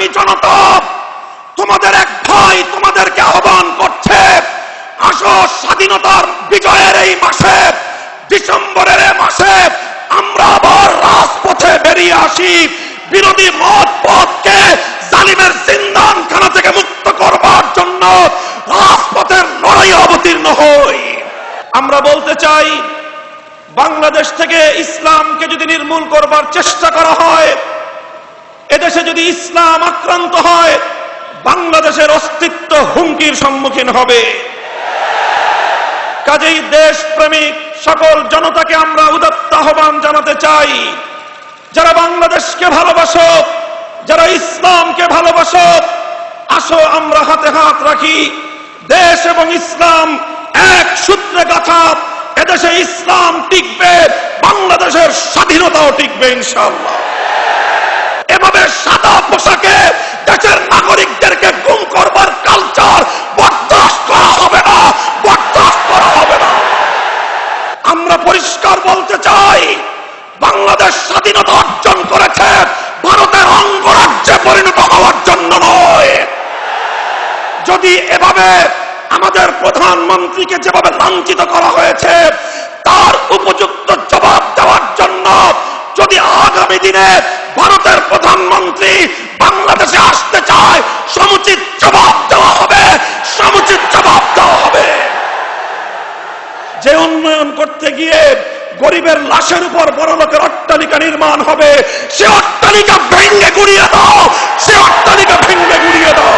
সংগ্রামী জনতা, তোমাদের এক ভাই তোমাদেরকে আহ্বান করছে, আসো স্বাধীনতার বিজয়ের এই মাসে, ডিসেম্বরের এই মাসে আমরা আবার রাজপথে বেরিয়ে আসি, বিরোধী মত পথকে জালিমের জিন্দানখানা থেকে মুক্ত করবার জন্য রাজপথের লড়াই অবতীর্ণ হই। আমরা বলতে চাই, বাংলাদেশ থেকে ইসলামকে যদি নির্মূল করবার চেষ্টা করা হয়, এদেশে যদি ইসলাম আক্রান্ত হয়, বাংলাদেশের অস্তিত্ব হুমকির সম্মুখীন হবে। কাজেই দেশপ্রেমিক সকল জনতাকে আমরা উদাত্ত আহ্বান জানাতে চাই, যারা বাংলাদেশকে ভালোবাসো, যারা ইসলামকে ভালোবাসো, আসো আমরা হাতে হাত রাখি, দেশ এবং ইসলাম এক সূত্রে গাঁথা, এদেশে ইসলাম টিকবে, বাংলাদেশের স্বাধীনতাও টিকবে ইনশাআল্লাহ। এভাবে সাদা পোশাকে দেশের নাগরিকদেরকে গুম করবার কালচার বরদাস্ত করা হবে না, বরদাস্ত করা হবে না। আমরা পরিষ্কার বলতে চাই, বাংলাদেশ স্বাধীনতা অর্জন করেছে ভারতের অঙ্গরাজ্যে পরিণত হওয়ার জন্য নয়। যদি এভাবে আমাদের প্রধানমন্ত্রীকে যেভাবে লাঞ্ছিত করা হয়েছে, তার উপযুক্ত জবাব দেওয়ার জন্য যদি আগামী দিনে ভারতের প্রধানমন্ত্রী বাংলাদেশে আসতে চায়, সমুচিত জবাব দেওয়া হবে, সমুচিত জবাব দেওয়া হবে। যে উন্নয়ন করতে গিয়ে গরিবের লাশের উপর বড় লোকের অট্টালিকা নির্মাণ হবে, সে অট্টালিকা ভেঙে গুড়িয়ে দাও, সে অট্টালিকা ভেঙে গুড়িয়ে দাও।